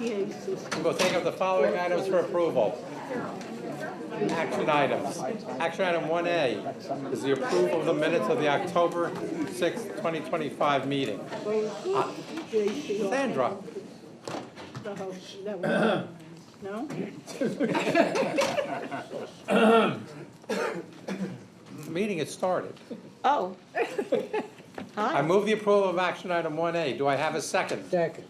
We'll take up the following items for approval. Action items. Action item 1A is the approval of the minutes of the October 6th, 2025 meeting. Sandra. No? The meeting has started. Oh. I move the approval of action item 1A. Do I have a second? Second.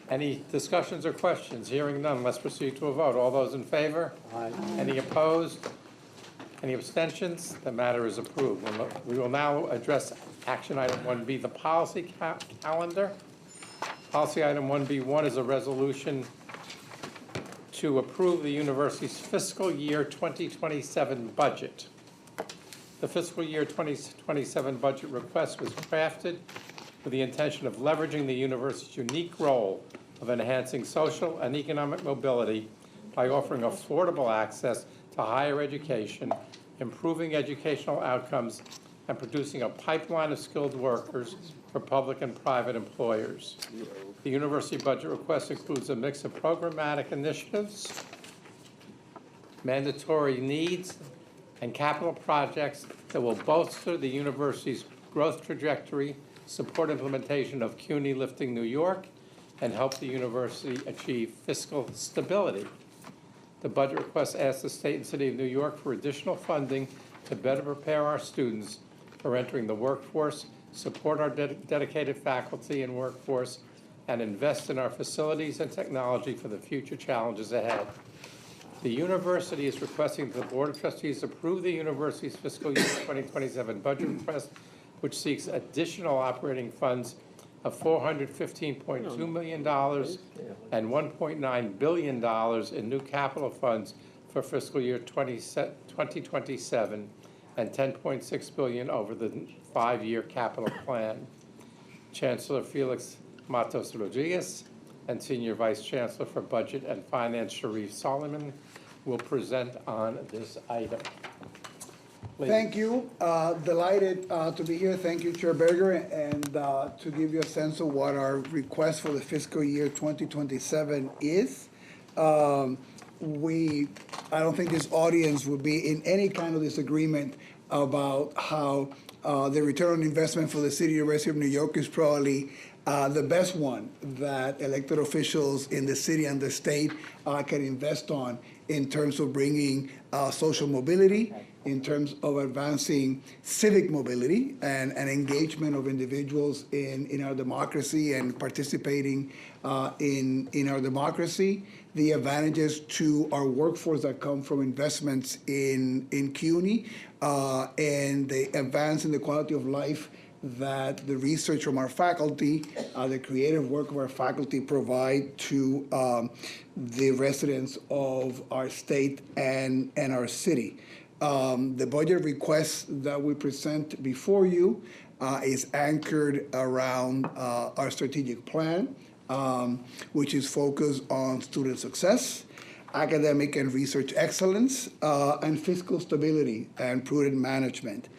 Any discussions or questions? Hearing none, let's proceed to a vote. All those in favor? Aye. Any opposed? Any abstentions? The matter is approved. We will now address action item 1B, the policy calendar. Policy item 1B1 is a resolution to approve the university's fiscal year 2027 budget. The fiscal year 2027 budget request was crafted with the intention of leveraging the university's unique role of enhancing social and economic mobility by offering affordable access to higher education, improving educational outcomes, and producing a pipeline of skilled workers for public and private employers. The university budget request includes a mix of programmatic initiatives, mandatory needs, and capital projects that will bolster the university's growth trajectory, support implementation of CUNY Lifting New York, and help the university achieve fiscal stability. The budget request asks the state and city of New York for additional funding to better prepare our students for entering the workforce, support our dedicated faculty and workforce, and invest in our facilities and technology for the future challenges ahead. The university is requesting that the Board of Trustees approve the university's fiscal year 2027 budget request, which seeks additional operating funds of $415.2 million and $1.9 billion in new capital funds for fiscal year 2027 and $10.6 billion over the 5-year capital plan. Chancellor Felix Matos Rodriguez and Senior Vice Chancellor for Budget and Finance Sharif Solomon will present on this item. Please. Thank you. Delighted to be here. Thank you, Chair Berger, and to give you a sense of what our request for the fiscal year 2027 is. I don't think this audience would be in any kind of disagreement about how the return on investment for the City University of New York is probably the best one that elected officials in the city and the state can invest on in terms of bringing social mobility, in terms of advancing civic mobility and engagement of individuals in our democracy and participating in our democracy, the advantages to our workforce that come from investments in CUNY, and the advance in the quality of life that the research from our faculty, the creative work of our faculty provide to the residents of our state and our city. The budget request that we present before you is anchored around our strategic plan, which is focused on student success, academic and research excellence, and fiscal stability and prudent management.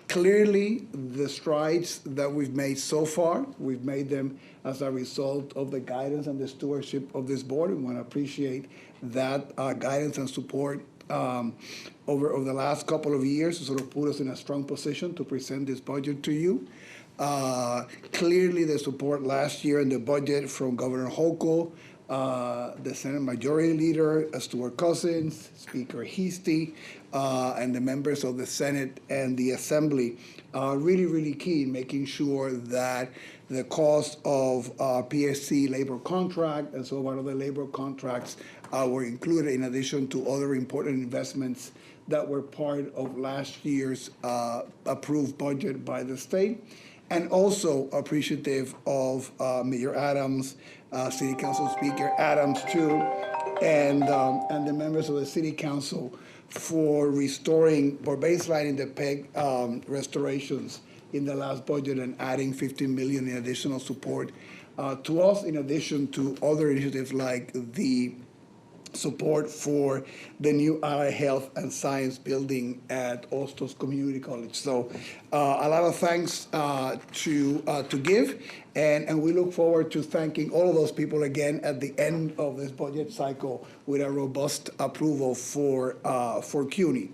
Clearly, the strides that we've made so far, we've made them as a result of the guidance and the stewardship of this board. We want to appreciate that guidance and support over the last couple of years to sort of put us in a strong position to present this budget to you. Clearly, the support last year in the budget from Governor Hochul, the Senate Majority Leader, Stuart Cousins, Speaker Heastie, and the members of the Senate and the Assembly are really, really key in making sure that the cost of PSC labor contract and so on other labor contracts were included in addition to other important investments that were part of last year's approved budget by the state. And also appreciative of Mayor Adams, City Council Speaker Adams too, and the members of the City Council for baselining the PEG restorations in the last budget and adding $15 million in additional support to us, in addition to other initiatives like the support for the new Allied Health and Science building at Ostos Community College. So a lot of thanks to give, and we look forward to thanking all of those people again at the end of this budget cycle with a robust approval for CUNY.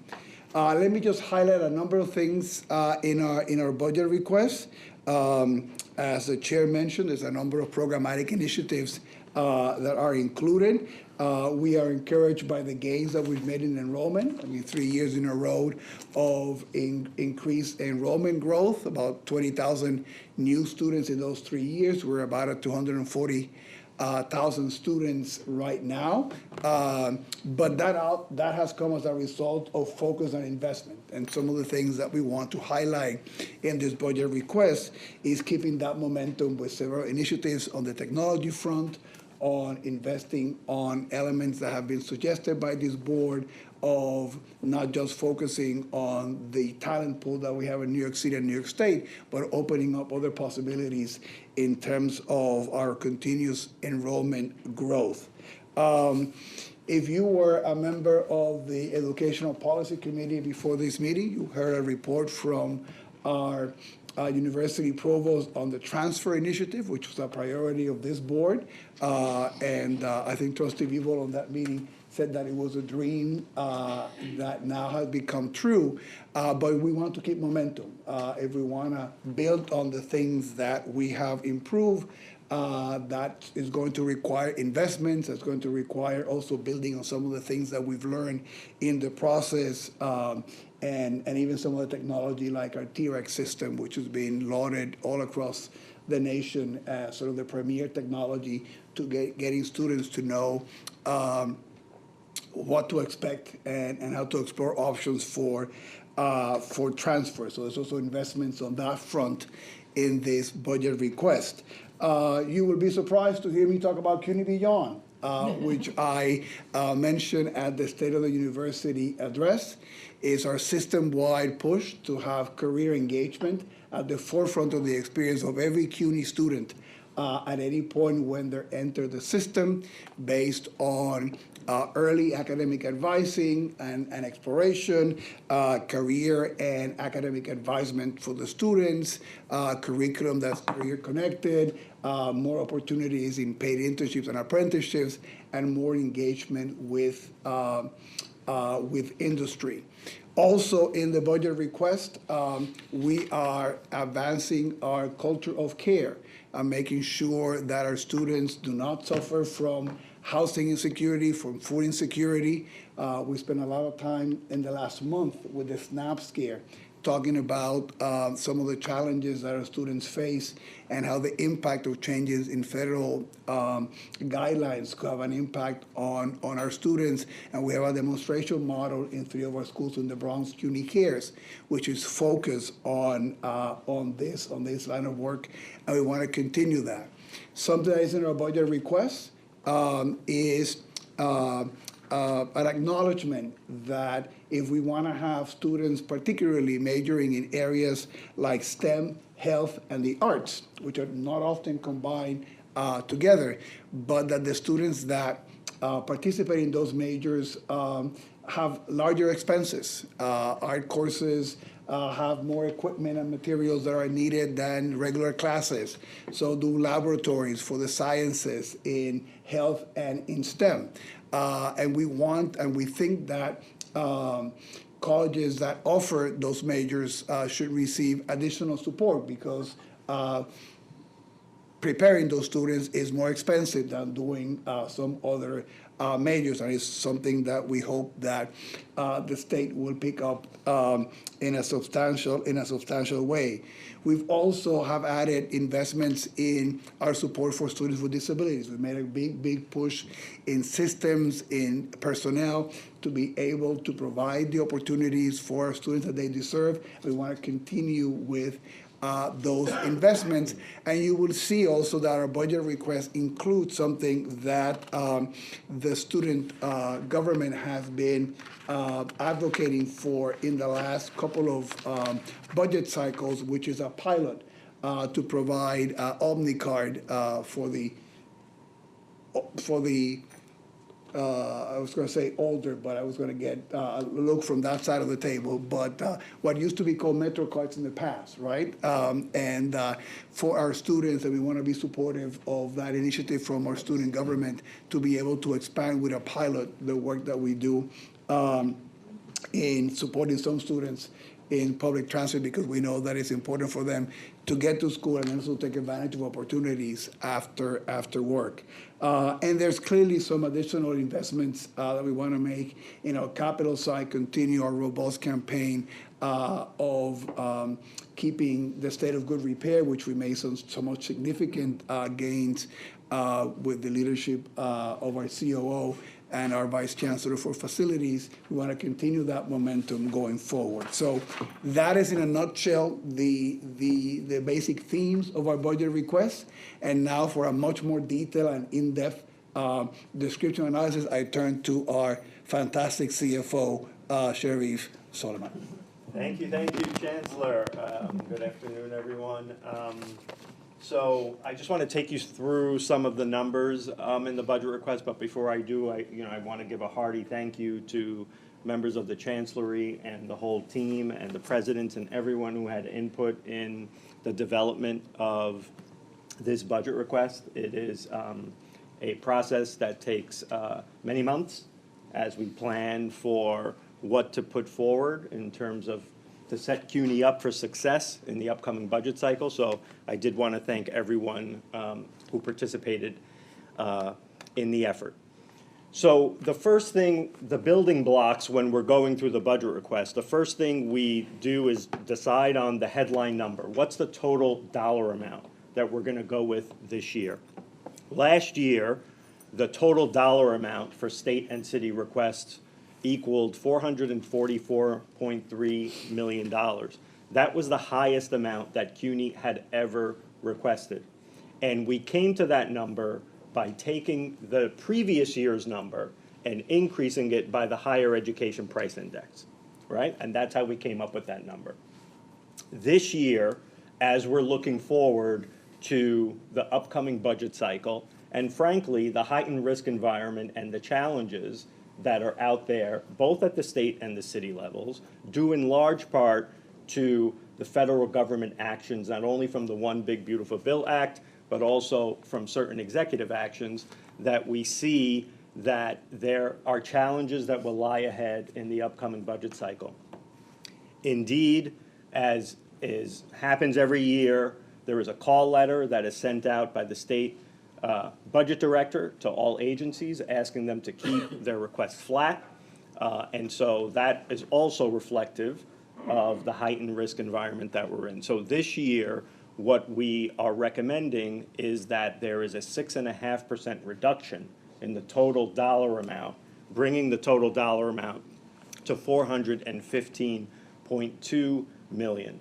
Let me just highlight a number of things in our budget request. As the chair mentioned, there's a number of programmatic initiatives that are included. We are encouraged by the gains that we've made in enrollment. I mean, 3 years in a row of increased enrollment growth, about 20,000 new students in those 3 years. We're about at 240,000 students right now. But that has come as a result of focus on investment. And some of the things that we want to highlight in this budget request is keeping that momentum with several initiatives on the technology front, on investing on elements that have been suggested by this board of not just focusing on the talent pool that we have in New York City and New York State, but opening up other possibilities in terms of our continuous enrollment growth. If you were a member of the Educational Policy Committee before this meeting, you heard a report from our university provost on the transfer initiative, which was a priority of this board. And I think Trustee Vivo on that meeting said that it was a dream that now has become true. But we want to keep momentum. If we want to build on the things that we have improved, that is going to require investments. It's going to require also building on some of the things that we've learned in the process, and even some of the technology like our T-Rex system, which has been lauded all across the nation as sort of the premier technology to getting students to know what to expect and how to explore options for transfer. So there's also investments on that front in this budget request. You will be surprised to hear me talk about CUNY Beyond, which I mentioned at the State of the University address. Is our system-wide push to have career engagement at the forefront of the experience of every CUNY student at any point when they enter the system, based on early academic advising and exploration, career and academic advisement for the students, curriculum that's career-connected, more opportunities in paid internships and apprenticeships, and more engagement with industry. Also, in the budget request, we are advancing our culture of care, making sure that our students do not suffer from housing insecurity, from food insecurity. We spent a lot of time in the last month with the SNAP scare, talking about some of the challenges that our students face and how the impact of changes in federal guidelines could have an impact on our students. And we have a demonstration model in 3 of our schools in the Bronx, CUNY Cares, which is focused on this line of work, and we want to continue that. Something that is in our budget request is an acknowledgement that if we want to have students particularly majoring in areas like STEM, health, and the arts, which are not often combined together, but that the students that participate in those majors have larger expenses. Art courses have more equipment and materials that are needed than regular classes. So do laboratories for the sciences in health and in STEM. And we think that colleges that offer those majors should receive additional support, because preparing those students is more expensive than doing some other majors, and it's something that we hope that the state will pick up in a substantial way. We've also have added investments in our support for students with disabilities. We've made a big push in systems, in personnel, to be able to provide the opportunities for our students that they deserve. We want to continue with those investments, and you will see also that our budget request includes something that the student government has been advocating for in the last couple of budget cycles, which is a pilot to provide OmniCard for the I was gonna say older, but I was gonna get a look from that side of the table, but what used to be called Metro cards in the past, right? And for our students, and we wanna be supportive of that initiative from our student government to be able to expand with a pilot the work that we do in supporting some students in public transit, because we know that it's important for them to get to school and also take advantage of opportunities after work. And there's clearly some additional investments that we want to make in our capital side, continue our robust campaign of keeping the state of good repair, which we made some somewhat significant gains with the leadership of our COO and our Vice Chancellor for Facilities. We want to continue that momentum going forward. So that is, in a nutshell, the basic themes of our budget request. And now for a much more detailed and in-depth description analysis, I turn to our fantastic CFO, Sharif Solomon. Thank you, Chancellor. Good afternoon, everyone. So I just want to take you through some of the numbers in the budget request, but before I do, I want to give a hearty thank you to members of the Chancellery and the whole team and the presidents and everyone who had input in the development of this budget request. It is a process that takes many months as we plan for what to put forward in terms of to set CUNY up for success in the upcoming budget cycle. So I did want to thank everyone who participated in the effort. So the first thing, the building blocks when we're going through the budget request, the first thing we do is decide on the headline number. What's the total dollar amount that we're going to go with this year? Last year, the total dollar amount for state and city requests equaled $444.3 million. That was the highest amount that CUNY had ever requested. And we came to that number by taking the previous year's number and increasing it by the higher education price index, right? And that's how we came up with that number. This year, as we're looking forward to the upcoming budget cycle, and frankly, the heightened risk environment and the challenges that are out there, both at the state and the city levels, due in large part to the federal government actions, not only from the One Big Beautiful Bill Act, but also from certain executive actions, that we see that there are challenges that will lie ahead in the upcoming budget cycle. Indeed, as happens every year, there is a call letter that is sent out by the state budget director to all agencies, asking them to keep their requests flat. And so that is also reflective of the heightened risk environment that we're in. So this year, what we are recommending is that there is a 6.5% reduction in the total dollar amount, bringing the total dollar amount to $415.2 million.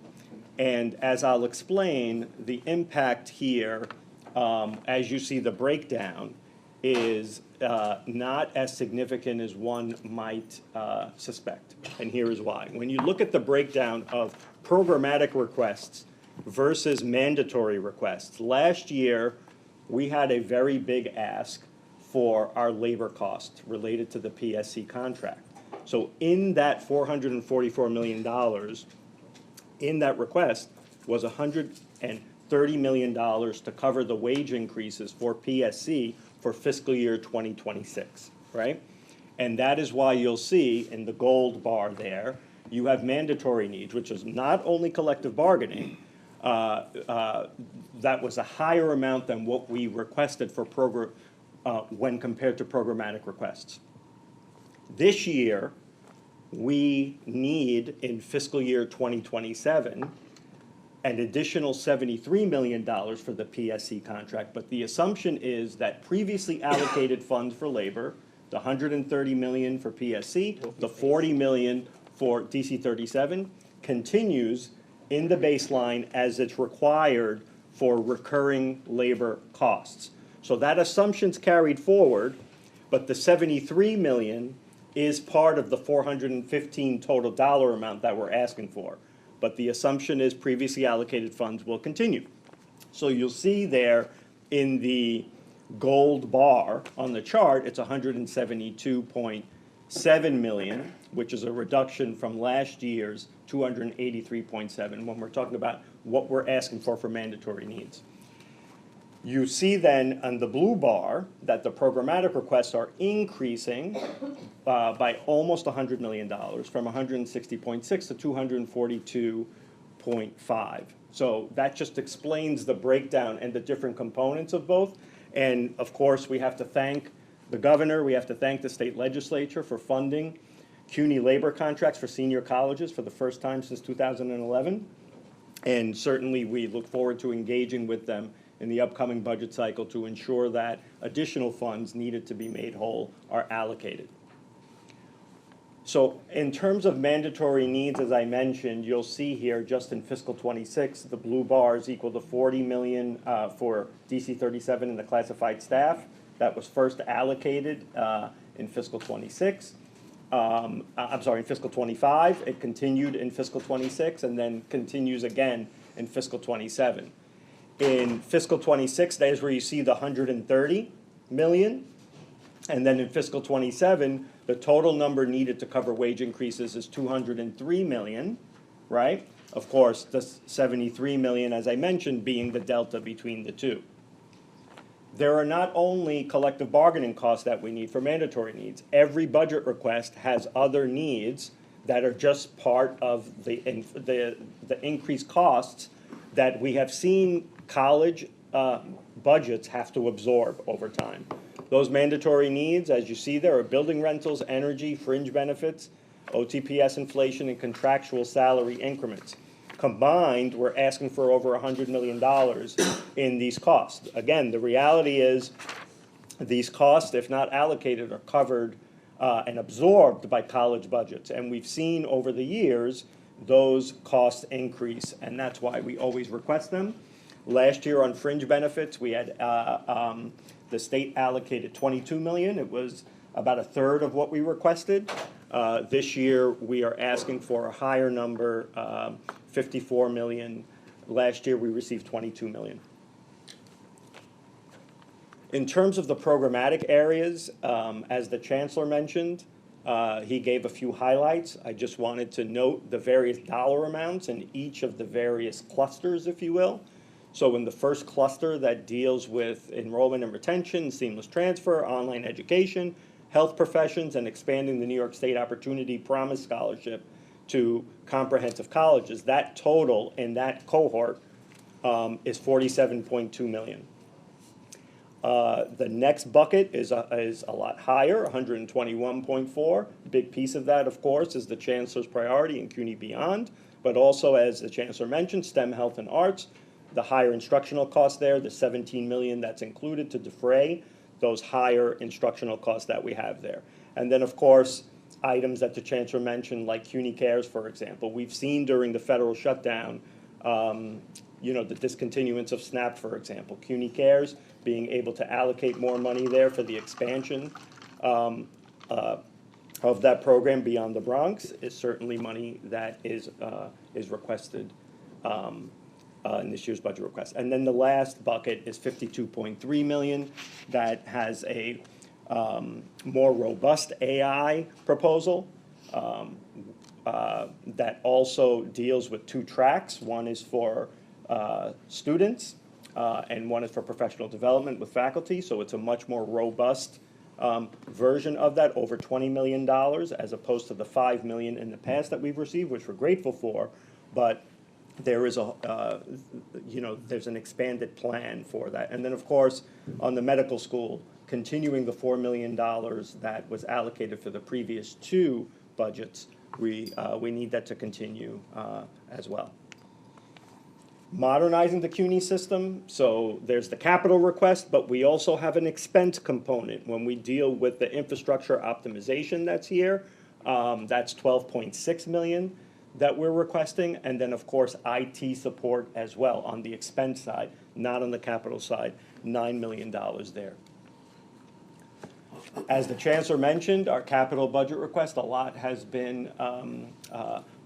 And as I'll explain, the impact here, as you see the breakdown, is not as significant as one might suspect. And here is why. When you look at the breakdown of programmatic requests versus mandatory requests, last year we had a very big ask for our labor costs related to the PSC contract. So in that $444 million, in that request was $130 million to cover the wage increases for PSC for fiscal year 2026, right? And that is why you'll see in the gold bar there, you have mandatory needs, which is not only collective bargaining, that was a higher amount than what we requested for when compared to programmatic requests. This year, we need in fiscal year 2027 an additional $73 million for the PSC contract, but the assumption is that previously allocated funds for labor, the $130 million for PSC, the $40 million for DC 37, continues in the baseline as it's required for recurring labor costs. So that assumption's carried forward, but the $73 million is part of the 415 total dollar amount that we're asking for. But the assumption is previously allocated funds will continue. So you'll see there in the gold bar on the chart, it's 172.7 million, which is a reduction from last year's 283.7 when we're talking about what we're asking for mandatory needs. You see then on the blue bar that the programmatic requests are increasing by almost $100 million from 160.6 to 242.5. So that just explains the breakdown and the different components of both. And of course, we have to thank the governor, we have to thank the state legislature for funding CUNY labor contracts for senior colleges for the first time since 2011. And certainly we look forward to engaging with them in the upcoming budget cycle to ensure that additional funds needed to be made whole are allocated. So in terms of mandatory needs, as I mentioned, you'll see here just in fiscal 26, the blue bars equal to 40 million for DC 37 and the classified staff. That was first allocated in fiscal 26. I'm sorry, in fiscal 25. It continued in fiscal 26 and then continues again in fiscal 27. In fiscal 26, that is where you see the 130 million. And then in fiscal 27, the total number needed to cover wage increases is 203 million, right? Of course, the 73 million, as I mentioned, being the delta between the two. There are not only collective bargaining costs that we need for mandatory needs. Every budget request has other needs that are just part of the increased costs that we have seen college budgets have to absorb over time. Those mandatory needs, as you see there, are building rentals, energy, fringe benefits, OTPS inflation, and contractual salary increments. Combined, we're asking for over $100 million in these costs. Again, the reality is these costs, if not allocated, are covered and absorbed by college budgets. And we've seen over the years those costs increase, and that's why we always request them. Last year on fringe benefits, we had the state allocated 22 million. It was about a third of what we requested. This year, we are asking for a higher number, 54 million. Last year, we received 22 million. In terms of the programmatic areas, as the chancellor mentioned, he gave a few highlights. I just wanted to note the various dollar amounts in each of the various clusters, if you will. So in the first cluster that deals with enrollment and retention, seamless transfer, online education, health professions, and expanding the New York State Opportunity Promise Scholarship to comprehensive colleges, that total in that cohort is 47.2 million. The next bucket is a lot higher, 121.4. Big piece of that, of course, is the chancellor's priority in CUNY Beyond, but also, as the chancellor mentioned, STEM, health, and arts. The higher instructional costs there, the 17 million that's included to defray those higher instructional costs that we have there. And then, of course, items that the chancellor mentioned, like CUNY Cares, for example. We've seen during the federal shutdown, the discontinuance of SNAP, for example. CUNY Cares, being able to allocate more money there for the expansion of that program beyond the Bronx is certainly money that is requested in this year's budget request. And then the last bucket is 52.3 million that has a more robust AI proposal that also deals with two tracks. One is for students and one is for professional development with faculty. So it's a much more robust version of that, over $20 million, as opposed to the $5 million in the past that we've received, which we're grateful for. But there is there's an expanded plan for that. And then, of course, on the medical school, continuing the $4 million that was allocated for the previous two budgets, we need that to continue as well. Modernizing the CUNY system, so there's the capital request, but we also have an expense component when we deal with the infrastructure optimization that's here. That's 12.6 million that we're requesting, and then of course IT support as well on the expense side, not on the capital side, $9 million there. As the chancellor mentioned, our capital budget request, a lot has been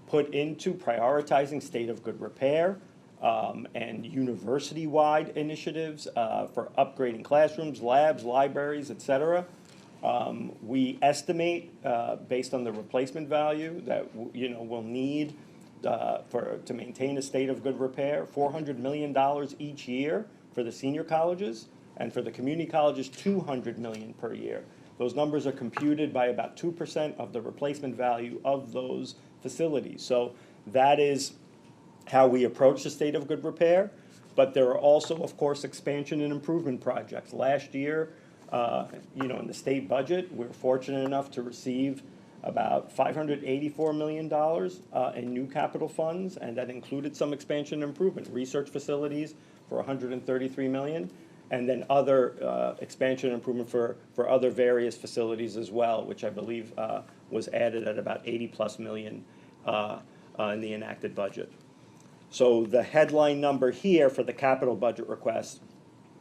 put into prioritizing state of good repair, and university-wide initiatives for upgrading classrooms, labs, libraries, et cetera. We estimate, based on the replacement value, that, we'll need to maintain a state of good repair, $400 million each year for the senior colleges, and for the community colleges, $200 million per year. Those numbers are computed by about 2% of the replacement value of those facilities. So that is how we approach the state of good repair. But there are also, of course, expansion and improvement projects. Last year, in the state budget, we were fortunate enough to receive about $584 million in new capital funds, and that included some expansion and improvement, research facilities for $133 million, and then other expansion and improvement for other various facilities as well, which I believe was added at about 80+ million in the enacted budget. So the headline number here for the capital budget request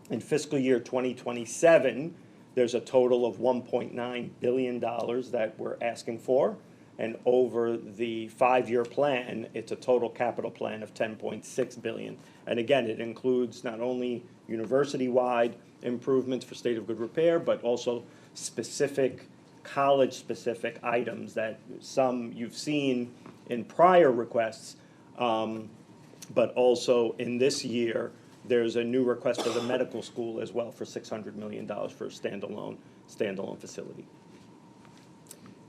in fiscal year 2027, there's a total of $1.9 billion that we're asking for. And over the 5-year plan, it's a total capital plan of $10.6 billion. And again, it includes not only university-wide improvements for state of good repair, but also specific college-specific items that some you've seen in prior requests, but also in this year, there's a new request for the medical school as well for $600 million for a standalone facility.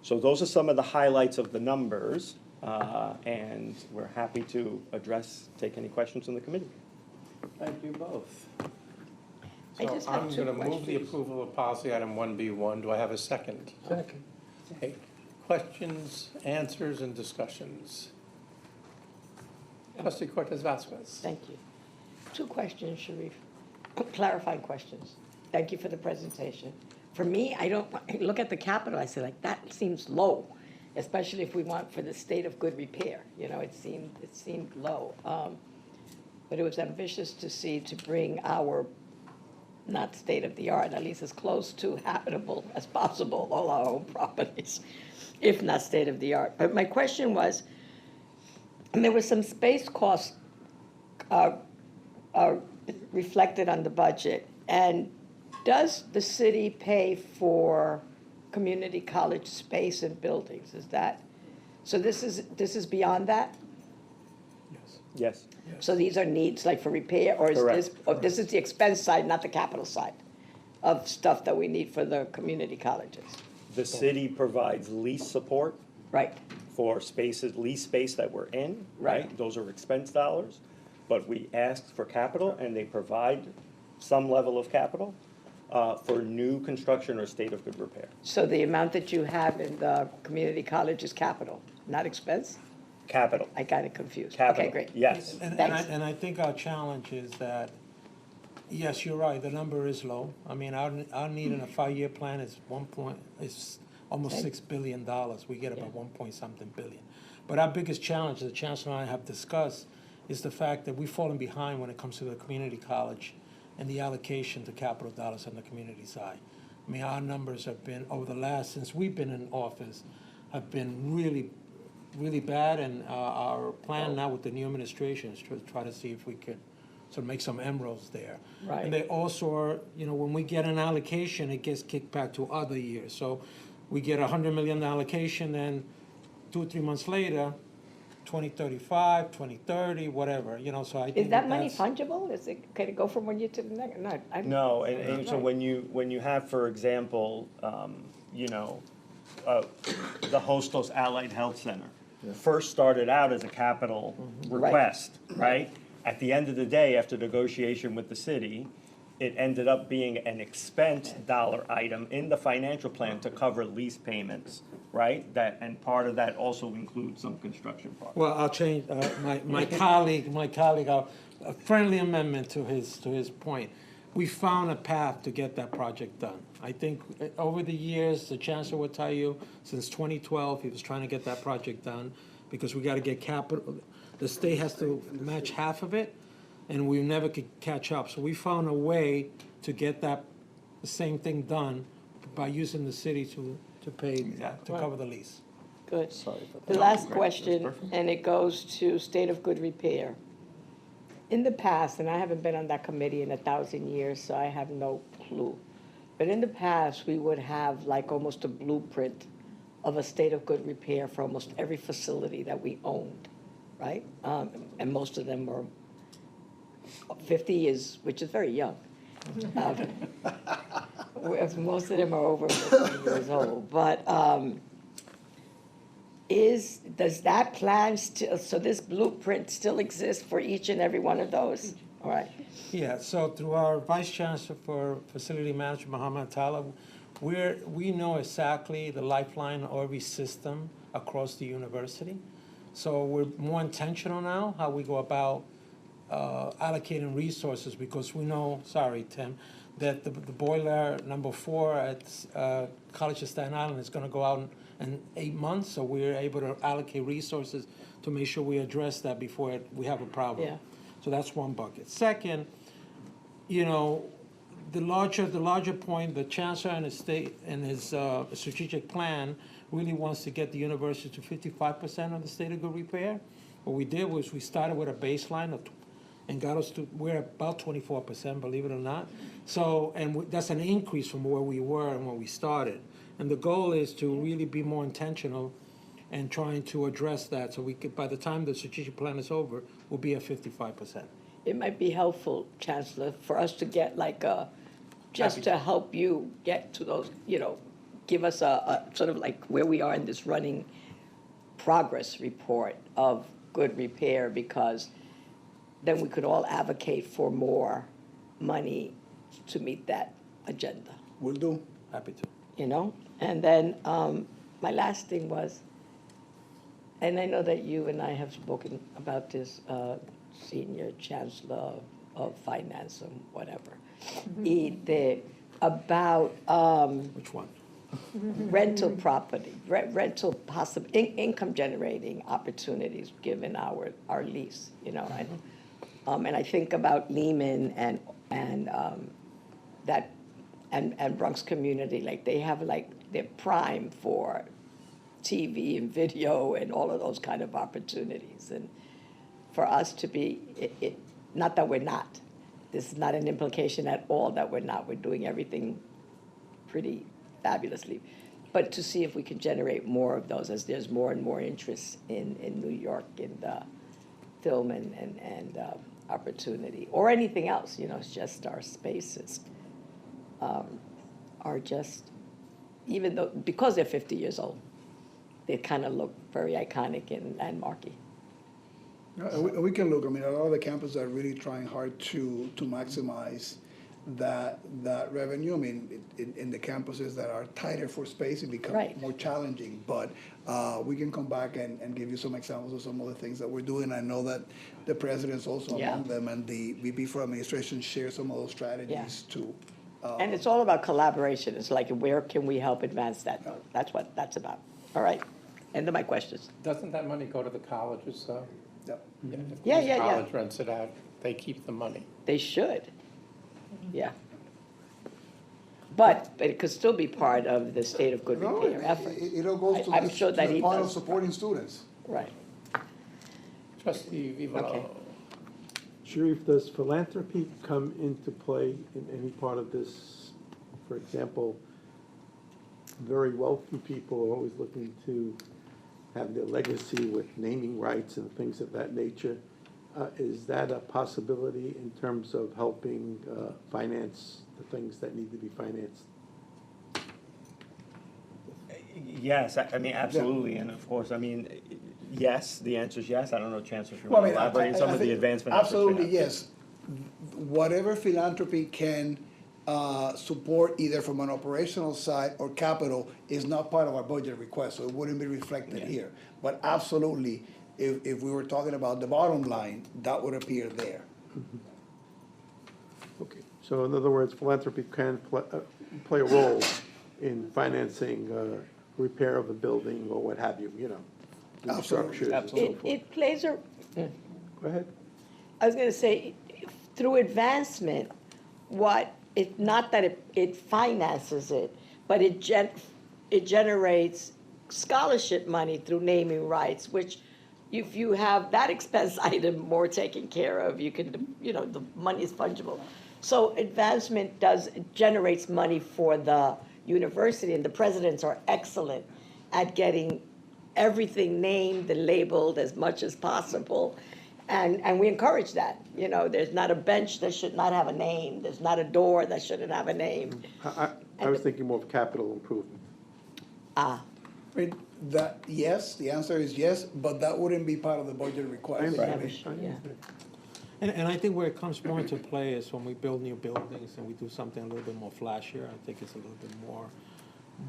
So those are some of the highlights of the numbers, and we're happy to take any questions from the committee. Thank you both. I So just have I'm two going to move the questions. approval of policy item 1B1. Do I have a second? Second. Okay. Questions, answers, and discussions? Trustee Cortez Vasquez. Thank you. 2 questions, Sharif, clarifying questions. Thank you for the presentation. For me, I look at the capital, I say like, that seems low, especially if we want for the state of good repair. It seemed low. But it was ambitious to bring our, not state of the art, at least as close to habitable as possible, all our own properties, if not state of the art. But my question was, and there was some space costs reflected on the budget. And does the city pay for community college space and buildings? Is that, so this is beyond that? Yes. So these are needs like for repair, or is this, Correct. or this is the expense side, not the capital side of stuff that we need for the community colleges? The city provides lease support Right, for spaces, lease space that we're in, Right. right? Those are expense dollars, but we ask for capital, and they provide some level of capital for new construction or state of good repair. so the amount that you have in the community college is capital, not expense? Capital, I got it confused. capital, Okay, great. yes. Thanks. And I think our challenge is that, yes, you're right, the number is low. I mean, our need in a 5-year plan is almost Okay. $6 billion. We get about 1-point-something billion. But our biggest challenge, the Chancellor and I have discussed, is the fact that we've fallen behind when it comes to the community college and the allocation to capital dollars on the community side. I mean, our numbers have been, since we've been in office, have been really, really bad, and our plan now with the new administration is to try to see if we could sort of make some inroads there. Right. And they also are, when we get an allocation, it gets kicked back to other years. So we get a $100 million allocation, then 2 or 3 months later, 2035, 2030, whatever, so I think Is that money that's- fungible? Can it go from one year to the next? No, and so Right. when you have, for example, the Hostos Allied Health Center, first started out as a capital request, right? At the end of the day, after negotiation with the city, it ended up being an expense dollar item in the financial plan to cover lease payments, right? And part of that also includes some construction costs. Well, I'll change, my colleague, a friendly amendment to his point. We found a path to get that project done. I think over the years, the Chancellor will tell you, since 2012, he was trying to get that project done, because we gotta get capital, the state has to match half of it, and we never could catch up. So we found a way to get the same thing done by using the city to pay, to cover the lease. Good. The last question, and it goes to state of good repair. In the past, and I haven't been on that committee in 1,000 years, so I have no clue. But in the past, we would have like almost a blueprint of a state of good repair for almost every facility that we owned, right? And most of them were 50 years, which is very young. Whereas most of them are over 50 years old. But does that plan still, so this blueprint still exists for each and every one of those? All right. Yeah, so through our Vice Chancellor for Facility Management, Muhammad Tala, we know exactly the lifeline of every system across the university. So we're more intentional now, how we go about allocating resources, because we know, sorry, Tim, that the boiler number 4 at College of Staten Island is gonna go out in 8 months, so we're able to allocate resources to make sure we address that before we have a problem. Yeah. So that's one bucket. Second, you know, the larger point, the chancellor and his state and his strategic plan really wants to get the university to 55% of the state of good repair. What we did was we started with a baseline of, and got us to, we're about 24%, believe it or not. So, and that's an increase from where we were and when we started. And the goal is to really be more intentional and trying to address that, so we could, by the time the strategic plan is over, we'll be at 55%. It might be helpful, Chancellor, for us to get like just to help you get to those, you know, give us a sort of like where we are in this running progress report of good repair, because then we could all advocate for more money to meet that agenda, Will do. Happy to. you know? And then my last thing was, and I know that you and I have spoken about this, Senior Chancellor of Finance or whatever, about Which one? rental property, rental income generating opportunities given our lease, you know, and I think about Lehman and that and Bronx community, like they have like they're prime for TV and video and all of those kind of opportunities, and for us to be not that we're not. This is not an implication at all that we're not. We're doing everything pretty fabulously. But to see if we can generate more of those, as there's more and more interest in New York in the film and opportunity, or anything else, you know, it's just our spaces are just, even though, because they're 50 years old, they kind of look very iconic and landmarky. We can look, I mean, a lot of the campuses are really trying hard to maximize that revenue. I mean, in the campuses that are tighter for space, it becomes Right. more challenging. But we can come back and give you some examples of some of the things that we're doing. I know that the president's also Yeah. among them, and the VP for administration shares some of those strategies too. And it's all about collaboration. It's like, where can we help advance that? That's what that's about. All right, end of my questions. Doesn't that money go to the colleges, though? Yep. If Yeah, the yeah, yeah. college rents it out, they keep the money. They should, yeah. But it could still be part of the state of good No, repair effort. it all goes to I'm the, sure that to the he part of does. supporting students. Right, Trustee Vivalo. Okay. Sharif, does philanthropy come into play in any part of this? For example, very wealthy people are always looking to have their legacy with naming rights and things of that nature. Is that a possibility in terms of helping finance the things that need to be financed? Yes, I mean, absolutely, and of course, I mean, yes, the answer is yes. I don't know, Chancellor, if you Well, want to I mean, elaborate on some I of the think advancement efforts we absolutely, have. yes. Whatever philanthropy can support either from an operational side or capital is not part of our budget request, so it wouldn't be reflected here. But absolutely, if we were talking about the bottom line, that would appear there. Okay, so in other words, philanthropy can play a role in financing repair of a building or what have you, you know, new Absolutely. structures and so forth. it plays a, Go ahead. I was gonna say, through advancement, not that it finances it, but it generates scholarship money through naming rights, which if you have that expense item more taken care of, you can, you know, the money is fungible. So advancement generates money for the university, and the presidents are excellent at getting everything named and labeled as much as possible. And we encourage that, you know, there's not a bench that should not have a name, there's not a door that shouldn't have a name. I was thinking more of capital improvement. Ah, I mean, that, yes, the answer is yes, but that wouldn't be part of the budget request. never should, yeah. And I think where it comes more into play is when we build new buildings and we do something a little bit more flashier. I think it's a little bit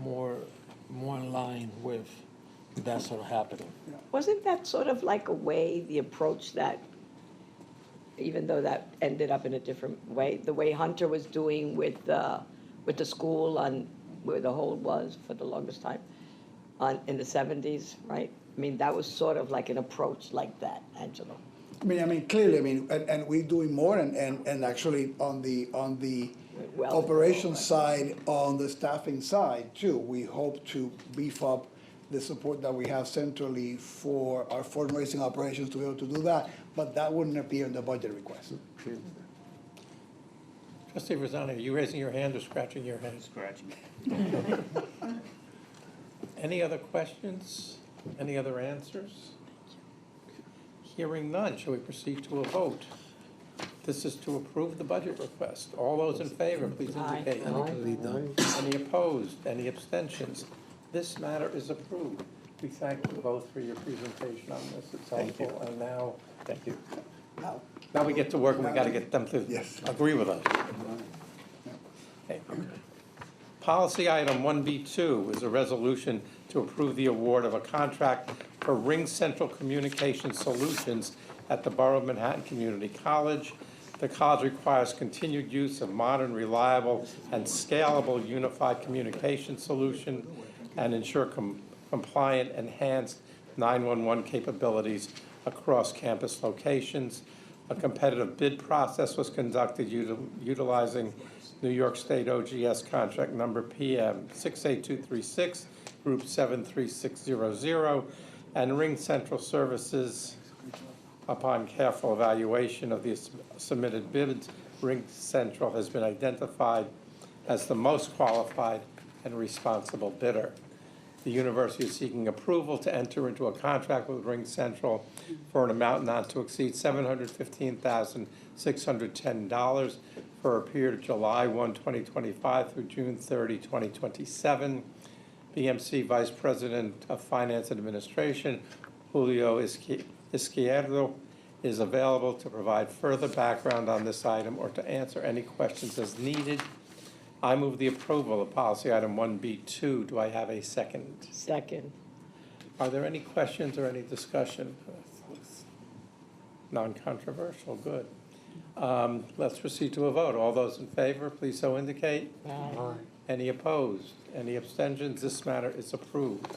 more in line with that sort of happening. Wasn't that sort of like a way, the approach that, even though that ended up in a different way, the way Hunter was doing with the school on where the hole was for the longest time, in the 70s, right? I mean, that was sort of like an approach like that, Angelo. I mean, clearly, and we're doing more, and actually on the Well, operations side, on the staffing side too, we hope to beef up the support that we have centrally for our fundraising operations to be able to do that, but that wouldn't appear in the budget request. Trustee Rosano, are you raising your hand or scratching your head? Scratching. Any other questions? Any other answers? Hearing none, shall we proceed to a vote? This is to approve the budget request. All those in favor, please indicate. Any opposed? Any abstentions? This matter is approved. We thank you both for your presentation on this. It's Thank you. helpful, and now, Thank you. now we get to work, and we gotta get them to Yes. agree with us. Okay. Policy item 1B2 is a resolution to approve the award of a contract for Ring Central Communication Solutions at the Borough of Manhattan Community College. The college requires continued use of modern, reliable, and scalable unified communication solution and ensure compliant, enhanced 911 capabilities across campus locations. A competitive bid process was conducted utilizing New York State OGS contract number PM 68236, group 73600, and Ring Central Services. Upon careful evaluation of the submitted bids, Ring Central has been identified as the most qualified and responsible bidder. The university is seeking approval to enter into a contract with Ring Central for an amount not to exceed $715,610 for a period of July 1, 2025 through June 30, 2027. BMC Vice President of Finance and Administration, Julio Izquierdo, is available to provide further background on this item or to answer any questions as needed. I move the approval of policy item 1B2. Do I have a second? Second. Are there any questions or any discussion? Non-controversial, good. Let's proceed to a vote. All those in favor, please so indicate. Aye. Any opposed? Any abstentions? This matter is approved.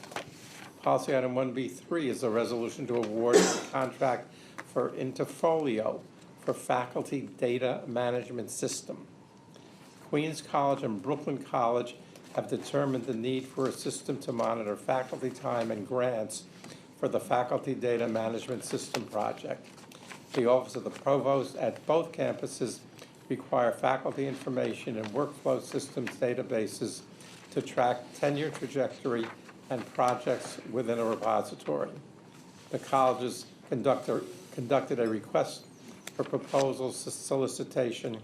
Policy item 1B3 is a resolution to award a contract for Interfolio for faculty data management system. Queens College and Brooklyn College have determined the need for a system to monitor faculty time and grants for the Faculty Data Management System project. The Office of the Provost at both campuses require faculty information and workflow systems databases to track tenure trajectory and projects within a repository. The colleges conducted a request for proposals solicitation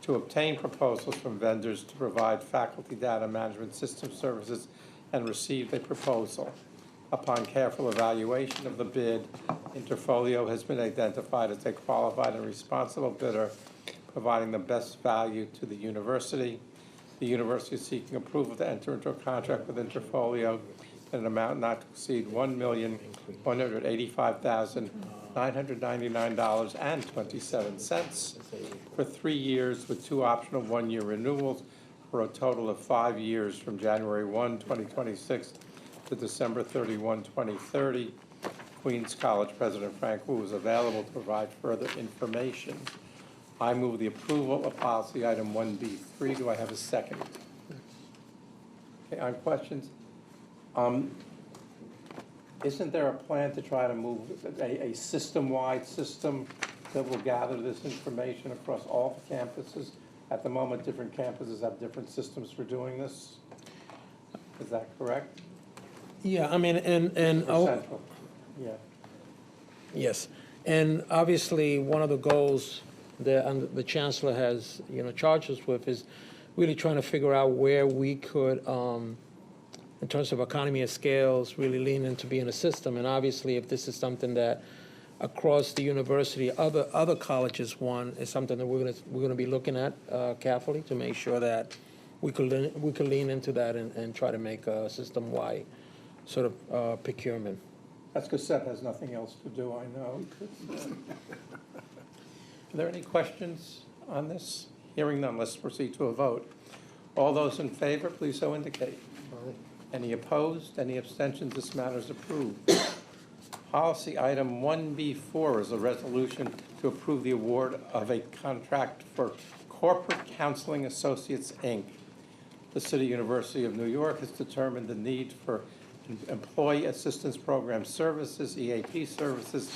to obtain proposals from vendors to provide faculty data management system services and received a proposal. Upon careful evaluation of the bid, Interfolio has been identified as a qualified and responsible bidder, providing the best value to the university. The university is seeking approval to enter into a contract with Interfolio in an amount not to exceed $1,185,999.27 for 3 years with 2 optional 1-year renewals for a total of 5 years from January 1, 2026 to December 31, 2030. Queens College President Frank Wu is available to provide further information. I move the approval of policy item 1B3. Do I have a second? Okay, on questions? Isn't there a plan to try to move a system-wide system that will gather this information across all the campuses? At the moment, different campuses have different systems for doing this. Is that correct? Yeah, I mean, and. For central? Yeah. Yes, and obviously, one of the goals that the chancellor has, charged us with is really trying to figure out where we could, in terms of economy of scales, really lean into being a system. And obviously, if this is something that across the university, other colleges want, is something that we're gonna be looking at carefully to make sure that we could lean into that and try to make a system-wide sort of procurement. That's because Seth has nothing else to do, I know. Are there any questions on this? Hearing none, let's proceed to a vote. All those in favor, please so indicate. Any opposed? Any abstentions? This matter is approved. Policy item 1B4 is a resolution to approve the award of a contract for Corporate Counseling Associates, Inc. The City University of New York has determined the need for Employee Assistance Program services, EAP services,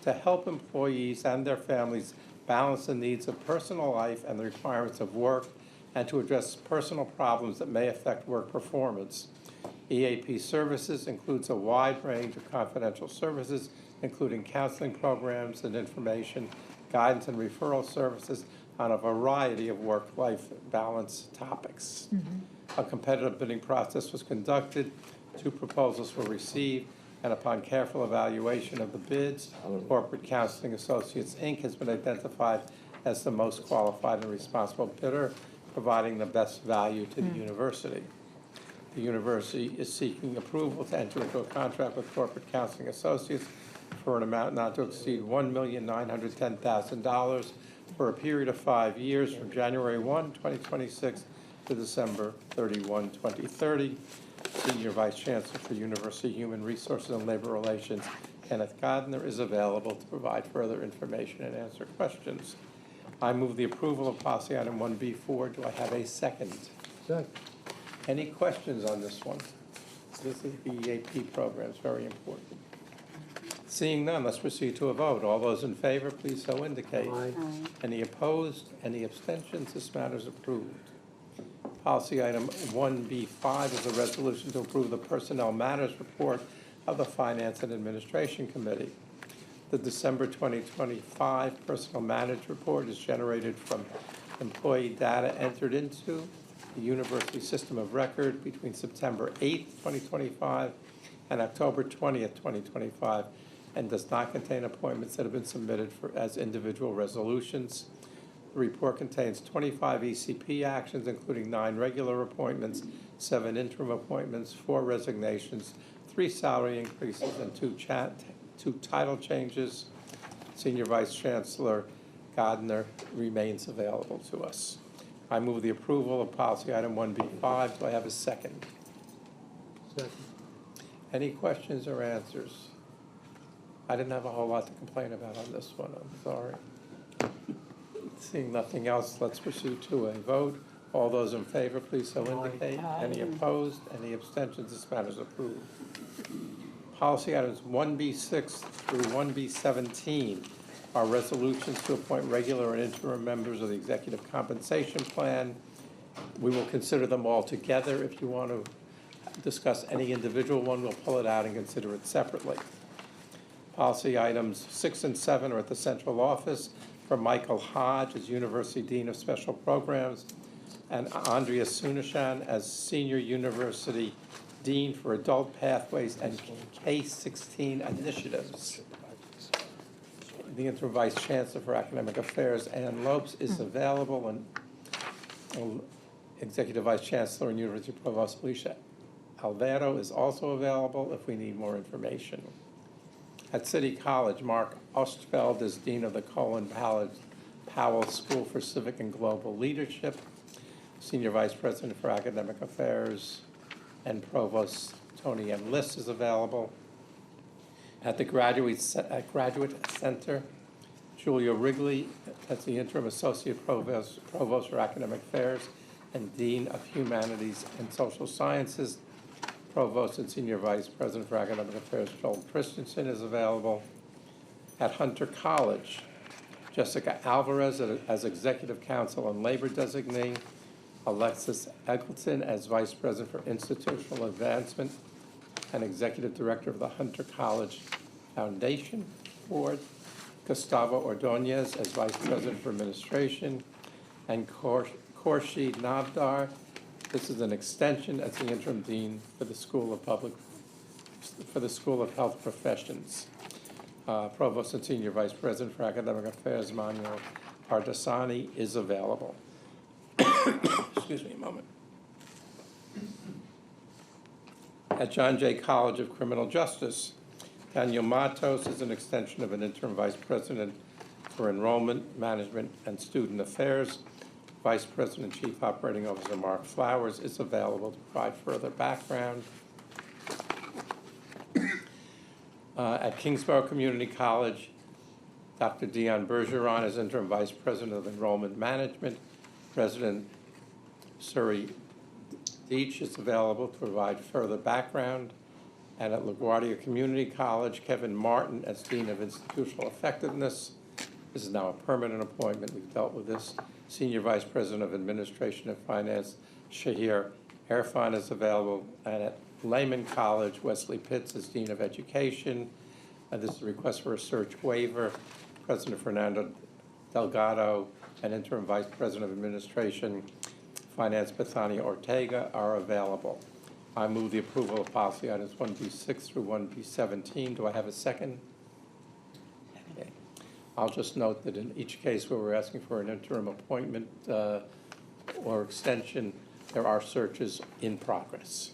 to help employees and their families balance the needs of personal life and the requirements of work, and to address personal problems that may affect work performance. EAP services includes a wide range of confidential services, including counseling programs and information, guidance and referral services on a variety of work-life balance topics. A competitive bidding process was conducted. 2 proposals were received, and upon careful evaluation of the bids, Corporate Counseling Associates, Inc. has been identified as the most qualified and responsible bidder, providing the best value to the university. The university is seeking approval to enter into a contract with Corporate Counseling Associates for an amount not to exceed $1,910,000 for a period of 5 years from January 1, 2026 to December 31, 2030. Senior Vice Chancellor for University Human Resources and Labor Relations, Kenneth Godner, is available to provide further information and answer questions. I move the approval of policy item 1B4. Do I have a second? Second. Any questions on this one? This is the EAP program. It's very important. Seeing none, let's proceed to a vote. All those in favor, please so indicate. Aye. Any opposed? Any abstentions? This matter is approved. Policy item 1B5 is a resolution to approve the Personnel Matters Report of the Finance and Administration Committee. The December 2025 Personnel Matters Report is generated from employee data entered into the university system of record between September 8th, 2025 and October 20th, 2025, and does not contain appointments that have been submitted as individual resolutions. The report contains 25 ECP actions, including 9 regular appointments, 7 interim appointments, 4 resignations, 3 salary increases, and 2 title changes. Senior Vice Chancellor Godner remains available to us. I move the approval of policy item 1B5. Do I have a second? Second. Any questions or answers? I didn't have a whole lot to complain about on this one. I'm sorry. Seeing nothing else, let's proceed to a vote. All those in favor, please so indicate. Any opposed? Any abstentions? This matter is approved. Policy items 1B6 through 1B17 are resolutions to appoint regular and interim members of the Executive Compensation Plan. We will consider them all together. If you want to discuss any individual one, we'll pull it out and consider it separately. Policy items 6 and 7 are at the central office for Michael Hodge as University Dean of Special Programs and Andrea Sunashan as Senior University Dean for Adult Pathways and K-16 Initiatives. The Interim Vice Chancellor for Academic Affairs, Ann Lopes, is available, and Executive Vice Chancellor and University Provost Alicia Alvaro is also available if we need more information. At City College, Mark Ostfeld is Dean of the Colin Powell School for Civic and Global Leadership. Senior Vice President for Academic Affairs and Provost Tony M. Liss is available. At the Graduate Center, Julia Wrigley, that's the Interim Associate Provost for Academic Affairs and Dean of Humanities and Social Sciences. Provost and Senior Vice President for Academic Affairs Joel Christensen is available. At Hunter College, Jessica Alvarez as Executive Counsel and Labor Designee, Alexis Eggleton as Vice President for Institutional Advancement and Executive Director of the Hunter College Foundation Board, Gustavo Ordonez as Vice President for Administration, and Khorshid Navdar. This is an extension as the interim dean for the School of Health Professions. Provost and Senior Vice President for Academic Affairs, Manuel Ardasani, is available. Excuse me a moment. At John Jay College of Criminal Justice, Daniel Matos is an extension of an interim Vice President for Enrollment, Management, and Student Affairs. Vice President and Chief Operating Officer Mark Flowers is available to provide further background. At Kingsborough Community College, Dr. Dion Bergeron is Interim Vice President of Enrollment Management. President Suri Deitch is available to provide further background. And at LaGuardia Community College, Kevin Martin as Dean of Institutional Effectiveness. This is now a permanent appointment. We've dealt with this. Senior Vice President of Administration and Finance, Shahir Irfan, is available. And at Lehman College, Wesley Pitts is Dean of Education. And this is a request for a search waiver. President Fernando Delgado and Interim Vice President of Administration, Finance, Bethania Ortega, are available. I move the approval of policy items 1B6 through 1B17. Do I have a second? Okay. I'll just note that in each case where we're asking for an interim appointment or extension, there are searches in progress.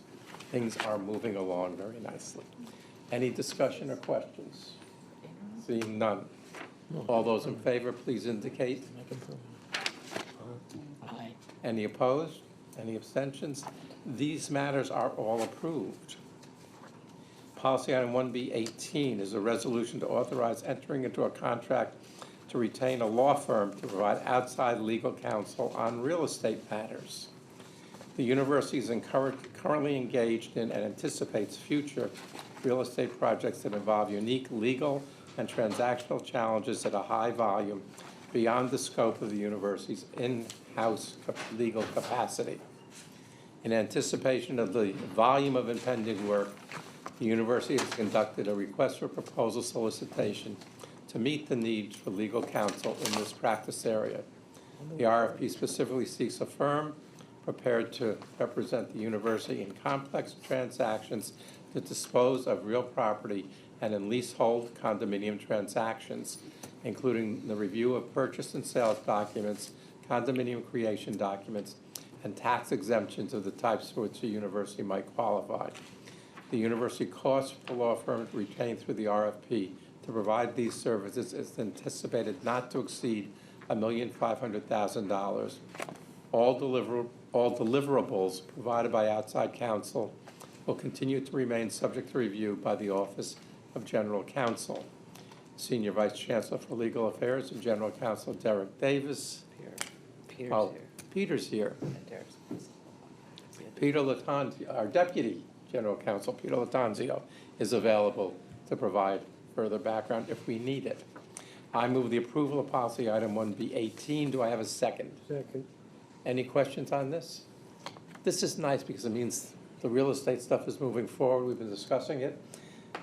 Things are moving along very nicely. Any discussion or questions? Seeing none. All those in favor, please indicate. Aye. Any opposed? Any abstentions? These matters are all approved. Policy item 1B18 is a resolution to authorize entering into a contract to retain a law firm to provide outside legal counsel on real estate matters. The university is currently engaged in and anticipates future real estate projects that involve unique legal and transactional challenges at a high volume beyond the scope of the university's in-house legal capacity. In anticipation of the volume of impending work, the university has conducted a request for proposal solicitation to meet the needs for legal counsel in this practice area. The RFP specifically seeks a firm prepared to represent the university in complex transactions to dispose of real property and in leasehold condominium transactions, including the review of purchase and sales documents, condominium creation documents, and tax exemptions of the types for which the university might qualify. The university cost for the law firm retained through the RFP to provide these services is anticipated not to exceed $1,500,000. All deliverables provided by outside counsel will continue to remain subject to review by the Office of General Counsel. Senior Vice Chancellor for Legal Affairs and General Counsel Derek Davis. Peter's here. Peter Latanzio, our Deputy General Counsel, Peter Latanzio, is available to provide further background if we need it. I move the approval of policy item 1B18. Do I have a second? Second. Any questions on this? This is nice because it means the real estate stuff is moving forward. We've been discussing it,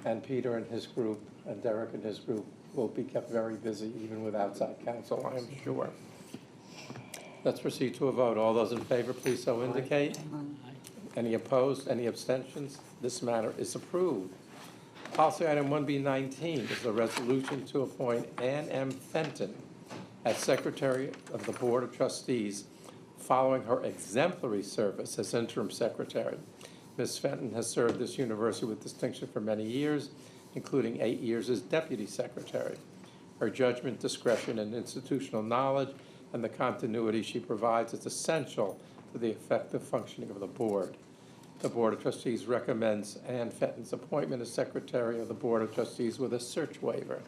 and Peter and his group and Derek and his group will be kept very busy even with outside counsel, I am sure. Let's proceed to a vote. All those in favor, please so indicate. Any opposed? Any abstentions? This matter is approved. Policy item 1B19 is a resolution to appoint Ann M. Fenton as Secretary of the Board of Trustees following her exemplary service as interim secretary. Ms. Fenton has served this university with distinction for many years, including 8 years as deputy secretary. Her judgment, discretion, and institutional knowledge and the continuity she provides is essential to the effective functioning of the board. The Board of Trustees recommends Ann Fenton's appointment as Secretary of the Board of Trustees with a search waiver.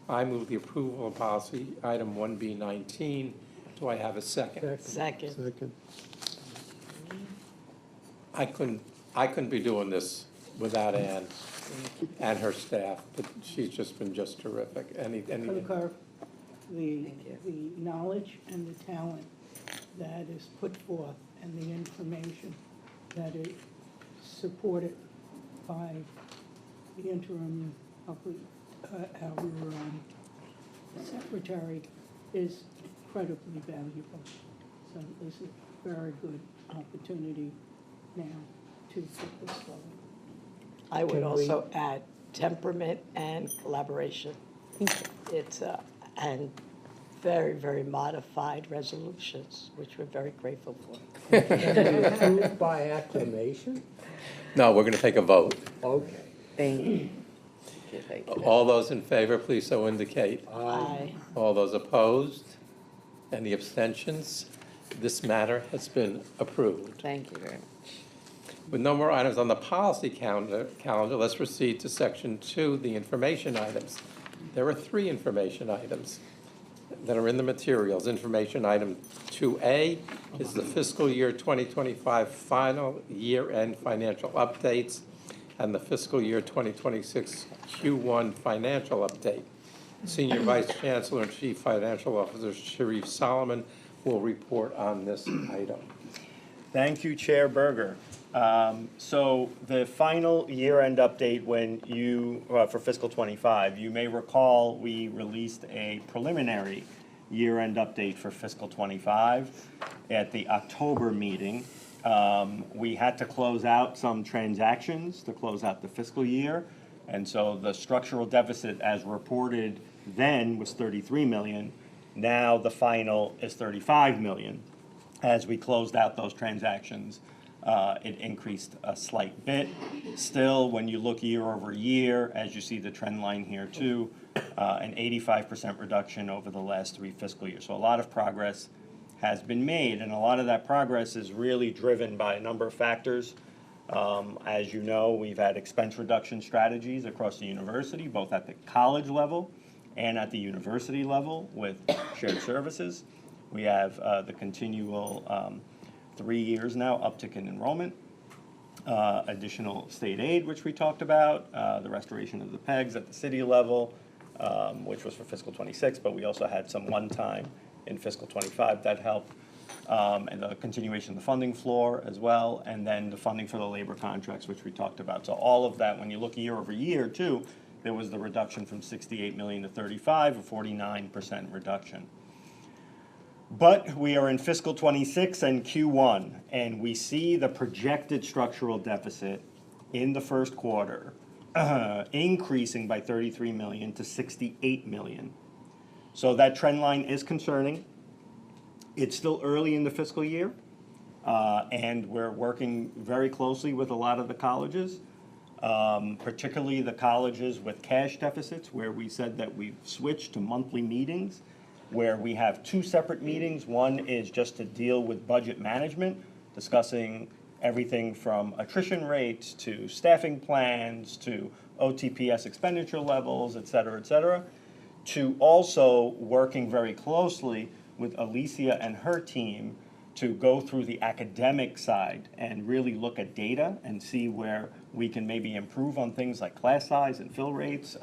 I move the approval of policy item 1B19. Do I have a second? Second. Second. I couldn't be doing this without Ann and her staff, but she's just been just terrific. Concur. The knowledge and the talent that is put forth and the information that is supported by the interim our secretary is incredibly valuable. So this is a very good opportunity now to put this forward. I would also add temperament and collaboration. It's, and very, very modified resolutions, which we're very grateful for. Approved by acclamation? No, we're going to take a vote. Okay. Thank you. Thank you. All those in favor, please so indicate. Aye. All those opposed? Any abstentions? This matter has been approved. Thank you very much. With no more items on the policy calendar, let's proceed to section 2, the information items. There are 3 information items that are in the materials. Information item 2A is the fiscal year 2025 final year-end financial updates and the fiscal year 2026 Q1 financial update. Senior Vice Chancellor and Chief Financial Officer Sharif Solomon will report on this item. Thank you, Chair Berger. So the final year-end update when you, for fiscal +25, you may recall we released a preliminary year-end update for fiscal '25 at the October meeting. We had to close out some transactions to close out the fiscal year. And so the structural deficit as reported then was 33 million. Now the final is 35 million. As we closed out those transactions, it increased a slight bit. Still, when you look year over year, as you see the trend line here too, an 85% reduction over the last 3 fiscal years. So a lot of progress has been made, and a lot of that progress is really driven by a number of factors. As you know, we've had expense reduction strategies across the university, both at the college level and at the university level with shared services. We have the continual 3 years now uptick in enrollment, additional state aid, which we talked about, the restoration of the PEGs at the city level, which was for fiscal '26, but we also had some one-time in fiscal '25 that helped, and the continuation of the funding floor as well, and then the funding for the labor contracts, which we talked about. So all of that, when you look year over year too, there was the reduction from 68 million to 35, a 49% reduction. But we are in fiscal '26 and Q1, and we see the projected structural deficit in the first quarter increasing by 33 million to 68 million. So that trend line is concerning. It's still early in the fiscal year, and we're working very closely with a lot of the colleges, particularly the colleges with cash deficits, where we said that we've switched to monthly meetings, where we have 2 separate meetings. One is just to deal with budget management, discussing everything from attrition rates to staffing plans to OTPS expenditure levels, et cetera, to also working very closely with Alicia and her team to go through the academic side and really look at data and see where we can maybe improve on things like class size and fill rates,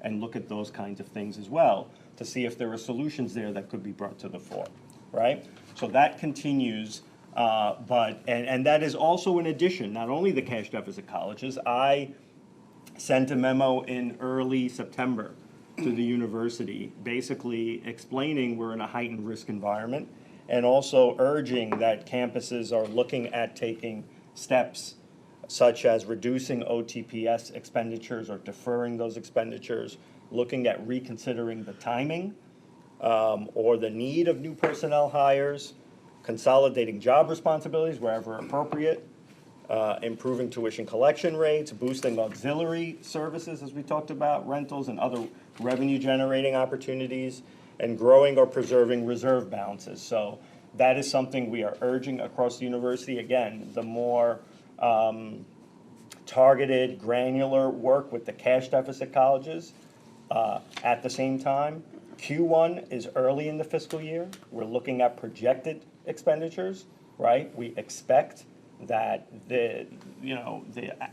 and look at those kinds of things as well, to see if there are solutions there that could be brought to the fore, right? So that continues, and that is also in addition, not only the cash deficit colleges. I sent a memo in early September to the university, basically explaining we're in a heightened risk environment, and also urging that campuses are looking at taking steps such as reducing OTPS expenditures or deferring those expenditures, looking at reconsidering the timing or the need of new personnel hires, consolidating job responsibilities wherever appropriate, improving tuition collection rates, boosting auxiliary services, as we talked about, rentals and other revenue-generating opportunities, and growing or preserving reserve balances. So that is something we are urging across the university. Again, the more targeted, granular work with the cash deficit colleges. At the same time, Q1 is early in the fiscal year. We're looking at projected expenditures, right? We expect that the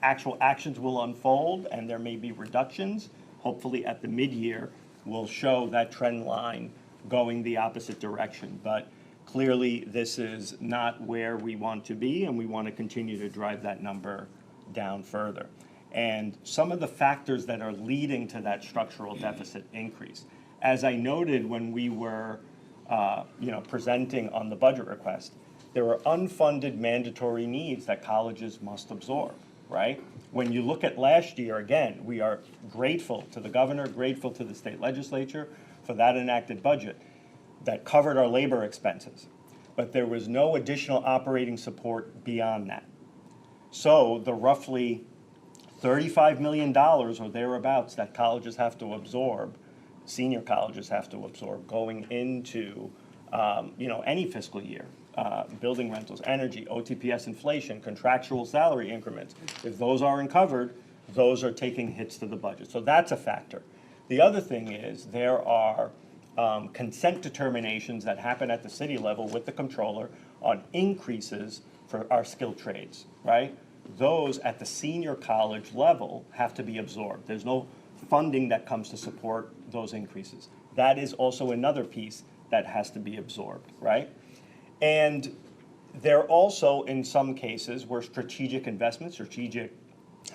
actual actions will unfold and there may be reductions. Hopefully at the mid-year, we'll show that trend line going the opposite direction. But clearly, this is not where we want to be, and we want to continue to drive that number down further. And some of the factors that are leading to that structural deficit increase, as I noted when we were presenting on the budget request, there are unfunded mandatory needs that colleges must absorb, right? When you look at last year, again, we are grateful to the governor, grateful to the state legislature for that enacted budget that covered our labor expenses. But there was no additional operating support beyond that. So the roughly $35 million or thereabouts that colleges have to absorb, senior colleges have to absorb going into any fiscal year, building rentals, energy, OTPS inflation, contractual salary increments. If those aren't covered, those are taking hits to the budget. So that's a factor. The other thing is there are consent determinations that happen at the city level with the controller on increases for our skilled trades, right? Those at the senior college level have to be absorbed. There's no funding that comes to support those increases. That is also another piece that has to be absorbed, right? And there also, in some cases, were strategic investments, strategic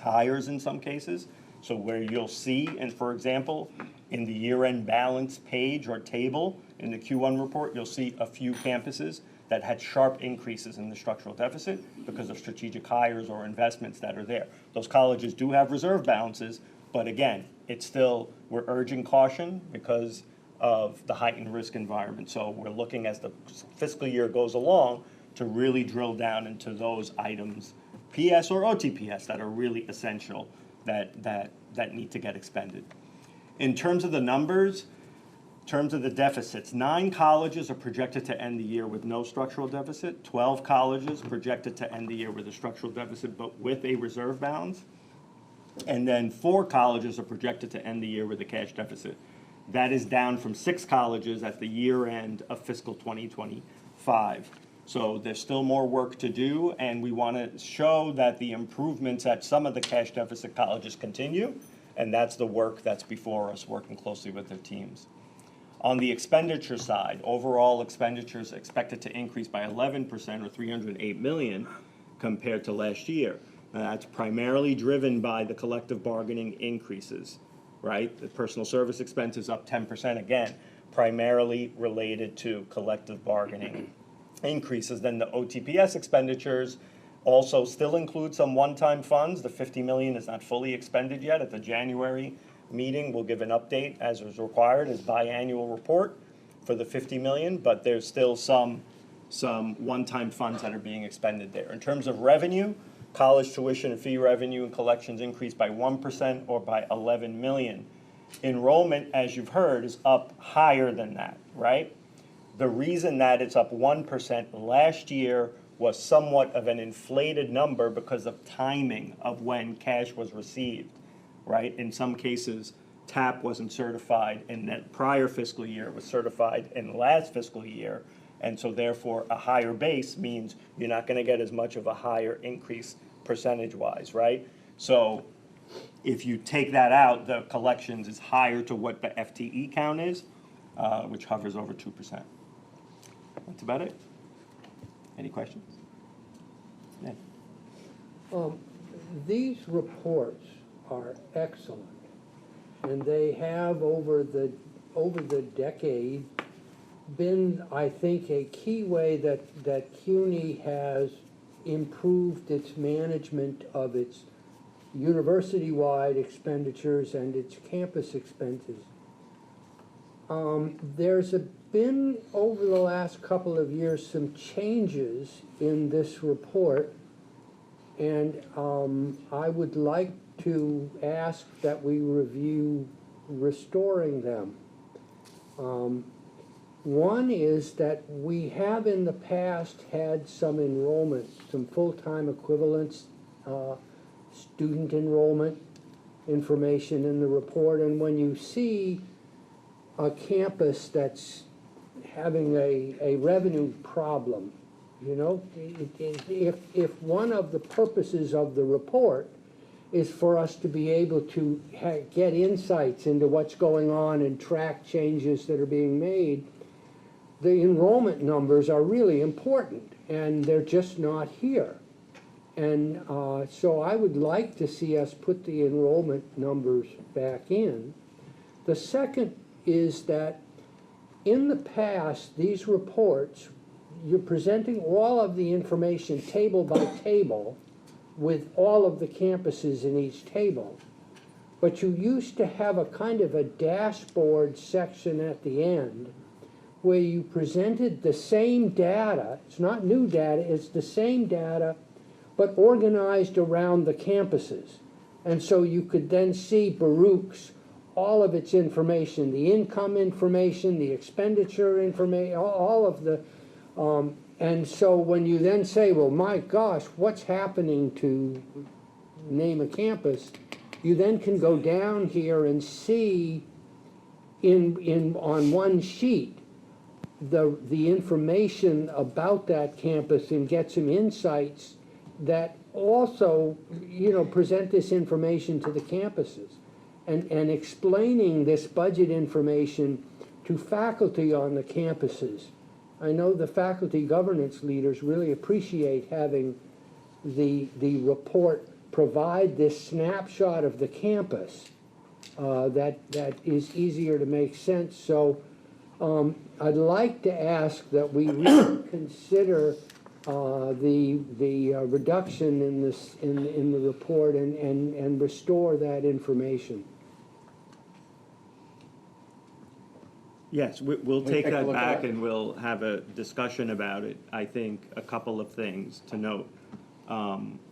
hires in some cases. So where you'll see, and for example, in the year-end balance page or table in the Q1 report, you'll see a few campuses that had sharp increases in the structural deficit because of strategic hires or investments that are there. Those colleges do have reserve balances, but again, it's still, we're urging caution because of the heightened risk environment. So we're looking as the fiscal year goes along to really drill down into those items, PS or OTPS, that are really essential, that need to get expended. In terms of the numbers, in terms of the deficits, 9 colleges are projected to end the year with no structural deficit, 12 colleges projected to end the year with a structural deficit but with a reserve balance, and then 4 colleges are projected to end the year with a cash deficit. That is down from 6 colleges at the year end of fiscal 2025. So there's still more work to do, and we want to show that the improvements at some of the cash deficit colleges continue, and that's the work that's before us, working closely with their teams. On the expenditure side, overall expenditures expected to increase by 11% or $308 million compared to last year. Now, that's primarily driven by the collective bargaining increases, right? The personal service expenses up 10%, again, primarily related to collective bargaining increases. Then the OTPS expenditures also still include some one-time funds. The $50 million is not fully expended yet. At the January meeting, we'll give an update as is required, as biannual report for the $50 million, but there's still some one-time funds that are being expended there. In terms of revenue, college tuition and fee revenue and collections increased by 1% or by $11 million. Enrollment, as you've heard, is up higher than that, right? The reason that it's up 1% last year was somewhat of an inflated number because of timing of when cash was received, right? In some cases, TAP wasn't certified in that prior fiscal year, it was certified in the last fiscal year. And so therefore, a higher base means you're not going to get as much of a higher increase percentage-wise, right? So if you take that out, the collections is higher to what the FTE count is, which hovers over 2%. That's about it. Any questions? Ned? These reports are excellent, and they have over the decade been, I think, a key way that CUNY has improved its management of its university-wide expenditures and its campus expenses. There's been, over the last couple of years, some changes in this report, and I would like to ask that we review restoring them. One is that we have in the past had some enrollment, some full-time equivalents, student enrollment information in the report, and when you see a campus that's having a revenue problem, You know, if one of the purposes of the report is for us to be able to get insights into what's going on and track changes that are being made, the enrollment numbers are really important, and they're just not here. And so I would like to see us put the enrollment numbers back in. The second is that in the past, these reports, you're presenting all of the information table by table with all of the campuses in each table. But you used to have a kind of a dashboard section at the end where you presented the same data. It's not new data, it's the same data, but organized around the campuses. And so you could then see Baruch's, all of its information, the income information, the expenditure information, all of the, and so when you then say, well, my gosh, what's happening to name a campus, you then can go down here and see on one sheet the information about that campus and get some insights that also, you know, present this information to the campuses and explaining this budget information to faculty on the campuses. I know the faculty governance leaders really appreciate having the report provide this snapshot of the campus that is easier to make sense. So I'd like to ask that we really consider the reduction in this in the report and restore that information. Yes, we'll take take a that look at back it. and we'll have a discussion about it. I think a couple of things to note.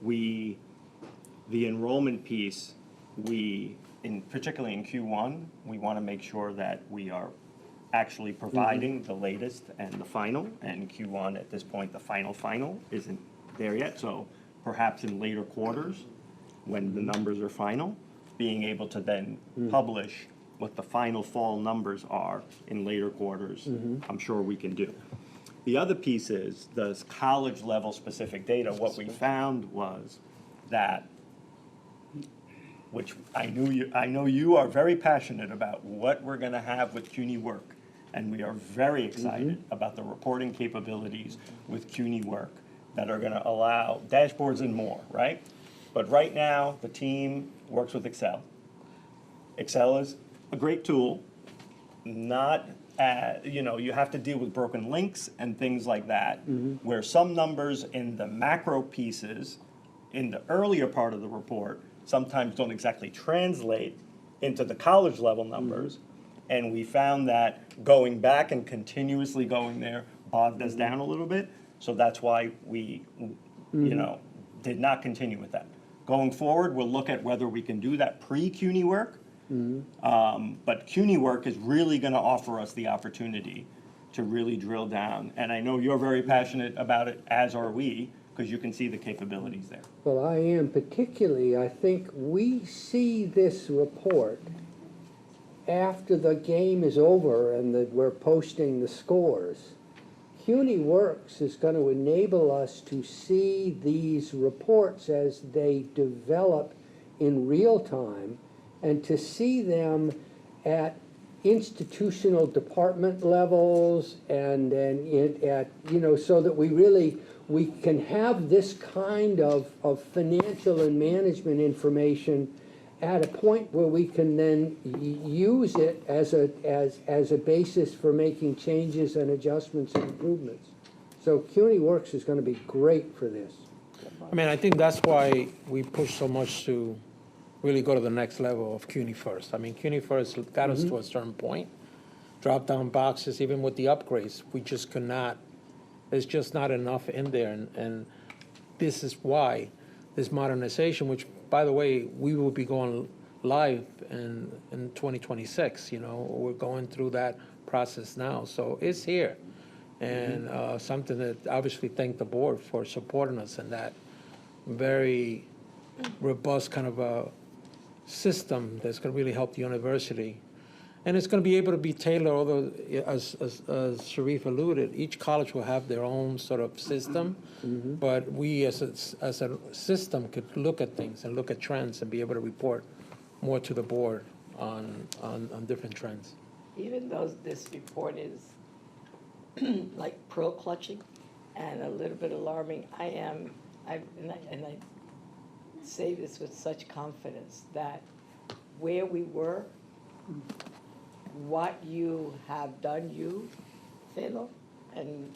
The enrollment piece, particularly in Q1, we want to make sure that we are actually providing the latest and the final. And Q1, at this point, the final isn't there yet. So perhaps in later quarters, when the numbers are final, being able to then publish what the final fall numbers are in later quarters, I'm sure we can do. The other piece is the college level specific data. What we found was that, which I know you are very passionate about what we're gonna have with CUNY Work. And we are very excited about the reporting capabilities with CUNY Work that are gonna allow dashboards and more, right? But right now, the team works with Excel. Excel is a great tool, not, you have to deal with broken links and things like that, where some numbers in the macro pieces, in the earlier part of the report, sometimes don't exactly translate into the college level numbers. And we found that going back and continuously going there bogged us down a little bit. So that's why we, did not continue with that. Going forward, we'll look at whether we can do that pre-CUNY Work. But CUNY Work is really gonna offer us the opportunity to really drill down. And I know you're very passionate about it, as are we, because you can see the capabilities there. Well, I am particularly, I think we see this report after the game is over and that we're posting the scores. CUNY Works is going to enable us to see these reports as they develop in real time and to see them at institutional department levels and at, so that we can have this kind of financial and management information at a point where we can then use it as a basis for making changes and adjustments and improvements. So CUNY Works is going to be great for this. I mean, I think that's why we push so much to really go to the next level of CUNY First. I mean, CUNY First got us to a certain point. Drop-down boxes, even with the upgrades, we just could not, there's just not enough in there. And this is why this modernization, which, by the way, we will be going live in 2026, we're going through that process now. So it's here. And something that obviously thank the board for supporting us in that very robust kind of a system that's going to really help the university. And it's gonna be able to be tailored, although, as Sharif alluded, each college will have their own sort of system. But we, as a system, could look at things and look at trends and be able to report more to the board on different trends. Even though this report is like pearl clutching and a little bit alarming, and I say this with such confidence, that where we were, what you have done, you, Philo, and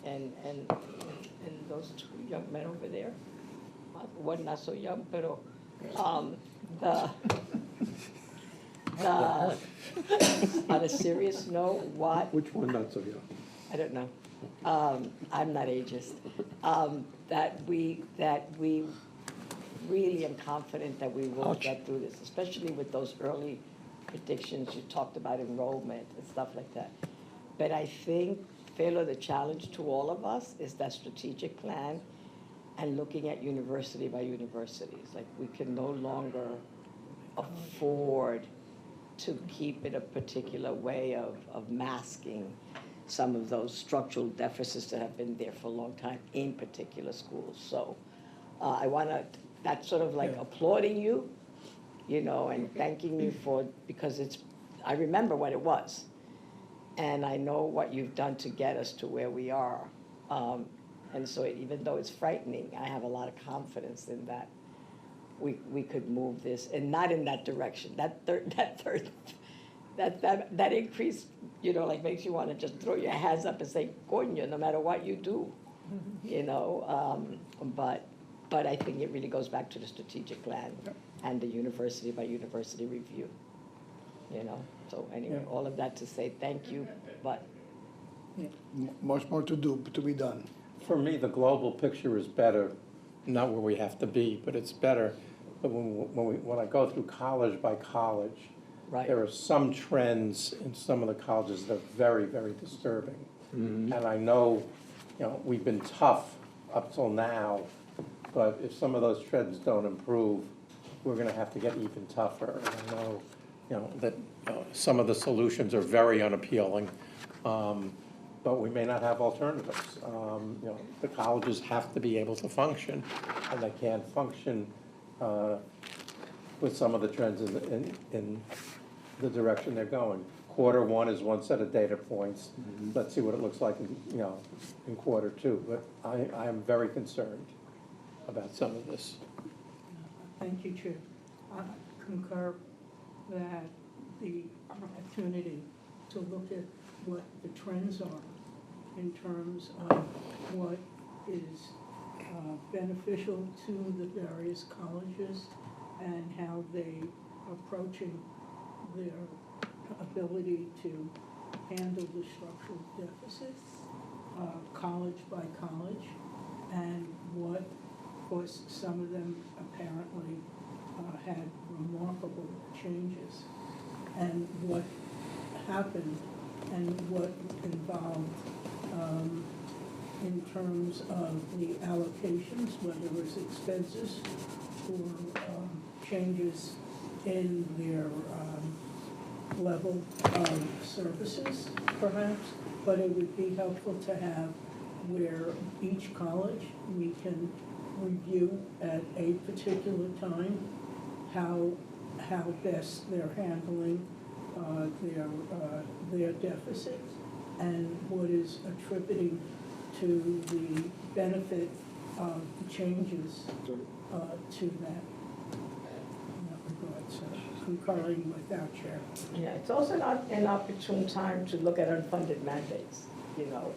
those two young men over there, one not so young, but on a serious note, what, Which one not so young? I don't know, I'm not ageist, that we really am confident that we will Ouch. get through this, especially with those early predictions, you talked about enrollment and stuff like that. But I think, Philo, the challenge to all of us is that strategic plan and looking at university by university. It's like we can no longer afford to keep it a particular way of masking some of those structural deficits that have been there for a long time in particular schools. So I want to, that's sort of like applauding you, you know, and thanking you for, because I remember what it was. And I know what you've done to get us to where we are. And so even though it's frightening, I have a lot of confidence in that we could move this, and not in that direction. That increase, you know, like makes you want to just throw your hands up and say, coño, no matter what you do, you know. But I think it really goes back to the strategic plan and the university by university review, you know. So anyway, all of that to say thank you, but Much more to do, to be done. For me, the global picture is better, not where we have to be, but it's better. But when I go through college by college, right. there are some trends in some of the colleges that are very, very disturbing. And I know, you know, we've been tough up till now, but if some of those trends don't improve, we're gonna have to get even tougher. And I know, you know, that some of the solutions are very unappealing, but we may not have alternatives. You know, the colleges have to be able to function, and they can't function with some of the trends in the direction they're going. Quarter one is one set of data points. Let's see what it looks like, in quarter two. But I am very concerned about some of this. Thank you, Chair. I concur that the opportunity to look at what the trends are in terms of what is beneficial to the various colleges and how they are approaching their ability to handle the structural deficits, college by college, and what, of course, some of them apparently had remarkable changes, and what happened and what involved in terms of the allocations, whether it was expenses or changes in their level of services, perhaps, but it would be helpful to have where each college, we can review at a particular time how best they're handling their deficits and what is attributing to the benefit of the changes to that in that regard. So concurring with our chair. Yeah, it's also not an opportune time to look at unfunded mandates, you know,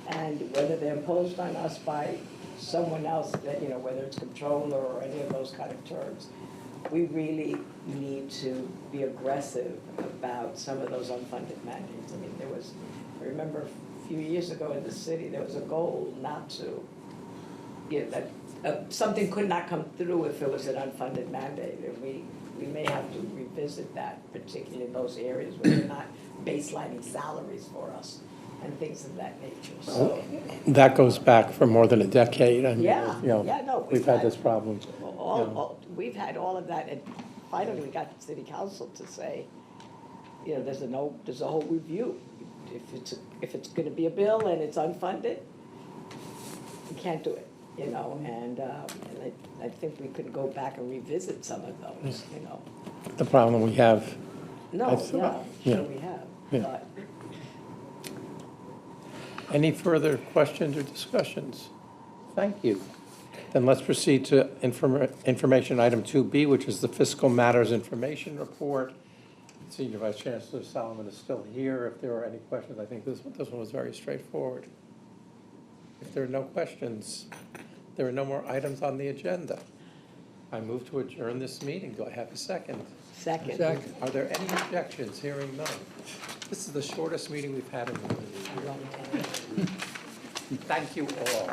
and whether they're imposed on us by someone else, that, you know, whether it's controller or any of those kind of terms. We really need to be aggressive about some of those unfunded mandates. I mean, I remember a few years ago in the city, there was a goal not to, you know, that something could not come through if it was an unfunded mandate. And we may have to revisit that, particularly in those areas where they're not baselining salaries for us and things of that nature. So, That goes back for more than a decade. I mean, yeah, you know, yeah, no. we've had this problem. We've had all of that, and finally we got the city council to say, you know, there's a whole review. If it's gonna be a bill and it's unfunded, we can't do it, you know, and I think we could go back and revisit some of those, you know. The problem we have, No, That's- yeah, yeah. sure we have, Yeah. but. any further questions or discussions? Thank you. Then let's proceed to information item 2B, which is the Fiscal Matters Information Report. Senior Vice Chancellor Solomon is still here. If there are any questions, I think this one was very straightforward. If there are no questions, there are no more items on the agenda. I move to adjourn this meeting. Do I have a second? Second. Are there any objections? Hearing none. This is the shortest meeting we've had in a year. Thank you all.